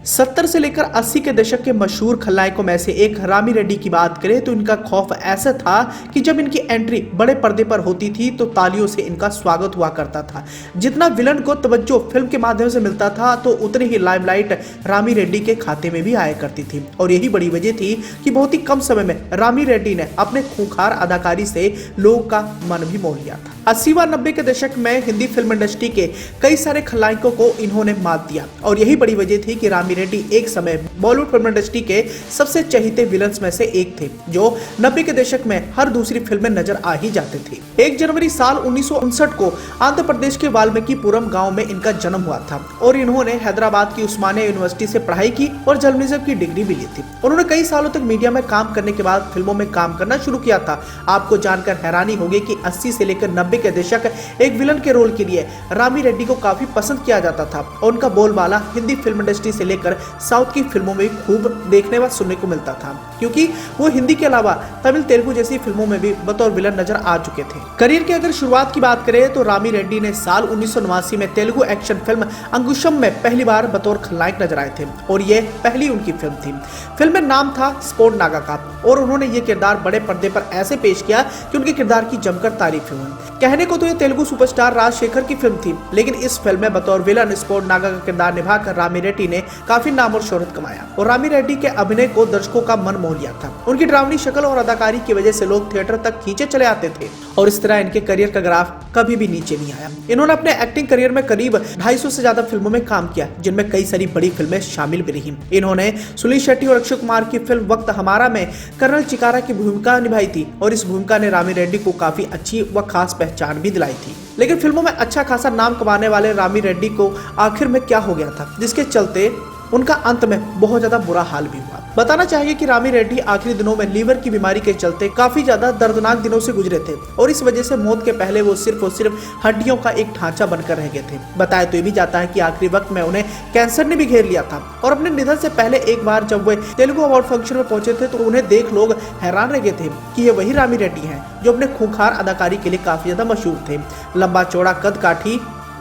70 से लेकर 80 के दशक के मशहूर खलनायकों में से एक रामी रेड्डी की बात करें तो इनका खौफ ऐसा था कि जब इनकी एंट्री बड़े पर्दे पर होती थी तो तालियों से इनका स्वागत हुआ करता था। जितना विलन को तवज्जो फिल्म के माध्यम से मिलता था तो उतनी ही लाइमलाइट रामी रेड्डी के खाते में भी आया करती थी और यही बड़ी वजह थी कि बहुत ही कम समय में रामी रेड्डी ने अपने खूंखार अदाकारी से लोगों का मन भी मोह लिया था। 80 व 90 के दशक में हिंदी फिल्म इंडस्ट्री के कई सारे खलनायकों को इन्होंने मात दिया और यही बड़ी वजह थी कि रामी रेड्डी एक समय बॉलीवुड फिल्म इंडस्ट्री के सबसे चहेते विलन्स में से एक थे जो 90 के दशक में हर दूसरी फिल्म में नजर आ ही जाते थे। 1 जनवरी साल 1959 को आंध्र प्रदेश के वाल्मीकिपुरम गांव में इनका जन्म हुआ था और इन्होंने हैदराबाद की उस्मानिया यूनिवर्सिटी से पढ़ाई की और जर्नलिज्म की डिग्री भी ली थी। उन्होंने कई सालों तक मीडिया में काम करने के बाद फिल्मों में काम करना शुरू किया था। आपको जानकर हैरानी होगी कि 80 से लेकर 90 के दशक एक विलन के रोल के लिए रामी रेड्डी को काफी पसंद किया जाता था और उनका बोलबाला हिंदी फिल्म इंडस्ट्री से लेकर साउथ की फिल्मों में खूब देखने व सुनने को मिलता था क्योंकि वो हिंदी के अलावा तमिल तेलुगु जैसी फिल्मों में भी बतौर विलन नजर आ चुके थे। करियर की अगर शुरुआत की बात करें तो रामी रेड्डी ने साल 1989 में तेलुगु एक्शन फिल्म अंकुशम में पहली बार बतौर खलनायक नजर आए थे और ये पहली उनकी फिल्म थी। फिल्म में नाम था स्पोर्ट नागा का और उन्होंने ये किरदार बड़े पर्दे पर ऐसे पेश किया कि उनके किरदार की जमकर तारीफ हुई। कहने को तो ये तेलुगु सुपरस्टार राजशेखर की फिल्म थी लेकिन इस फिल्म में बतौर विलन स्पोर्ट नागा का किरदार निभाकर रामी रेड्डी ने काफी नाम और शोहरत कमाया और रामी रेड्डी के अभिनय को दर्शकों का मन मोह लिया था। उनकी डरावनी शक्ल और अदाकारी की वजह से लोग थिएटर तक खींचे चले आते थे और इस तरह इनके करियर का ग्राफ कभी भी नीचे नहीं आया। इन्होंने अपने एक्टिंग करियर में करीब 250 से ज्यादा फिल्मों में काम किया जिनमें कई सारी बड़ी फिल्में शामिल भी रही। इन्होंने सुनील शेट्टी और अक्षय कुमार की फिल्म वक्त हमारा में कर्नल चिकारा की भूमिका निभाई थी और इस भूमिका ने रामी रेड्डी को काफी अच्छी व खास पहचान भी दिलाई थी। लेकिन फिल्मों में अच्छा खासा नाम कमाने वाले रामी रेड्डी को आखिर में क्या हो गया था जिसके चलते उनका अंत में बहुत ज्यादा बुरा हाल भी हुआ। बताना चाहिए कि रामी रेड्डी आखिरी दिनों में लीवर की बीमारी के चलते काफी ज्यादा दर्दनाक दिनों से गुजरे थे और इस वजह से मौत के पहले वो सिर्फ और सिर्फ हड्डियों का एक ढांचा बनकर रह गए थे। बताया तो ये भी जाता है कि आखिरी वक्त में उन्हें कैंसर ने भी घेर लिया था और अपने निधन से पहले एक बार जब वे तेलुगु अवार्ड फंक्शन में पहुंचे थे तो उन्हें देख लोग हैरान रह गए थे कि ये वही रामी रेड्डी हैं जो अपने खूंखार अदाकारी के लिए काफी ज्यादा मशहूर थे। लंबा चौड़ा कद काठी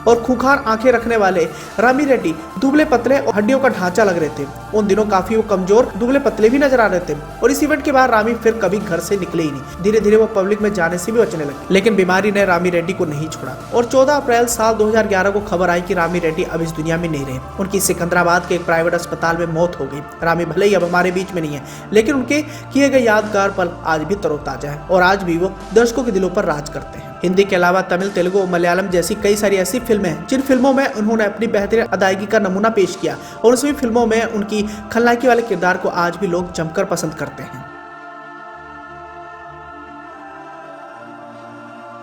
और खूंखार आंखें रखने वाले रामी रेड्डी दुबले पतले और हड्डियों का ढांचा लग रहे थे। उन दिनों काफी वो कमजोर दुबले पतले भी नजर आ रहे थे और इस इवेंट के बाद रामी फिर कभी घर से निकले ही नहीं। धीरे धीरे वो पब्लिक में जाने से भी बचने लगे लेकिन बीमारी ने रामी रेड्डी को नहीं छोड़ा और 14 अप्रैल साल 2011 को खबर आई कि रामी रेड्डी अब इस दुनिया में नहीं रहे। उनकी सिकंदराबाद के एक प्राइवेट अस्पताल में मौत हो गई। रामी भले ही अब हमारे बीच में नहीं है लेकिन उनके किए गए यादगार पल आज भी तरोताजा है और आज भी वो दर्शकों के दिलों पर राज करते हैं। हिंदी के अलावा तमिल तेलुगु और मलयालम जैसी कई सारी ऐसी फिल्में हैं जिन फिल्मों में उन्होंने अपनी बेहतरीन अदायगी का नमूना पेश किया और उन सभी फिल्मों में उनकी खलनायकी वाले किरदार को आज भी लोग जमकर पसंद करते हैं।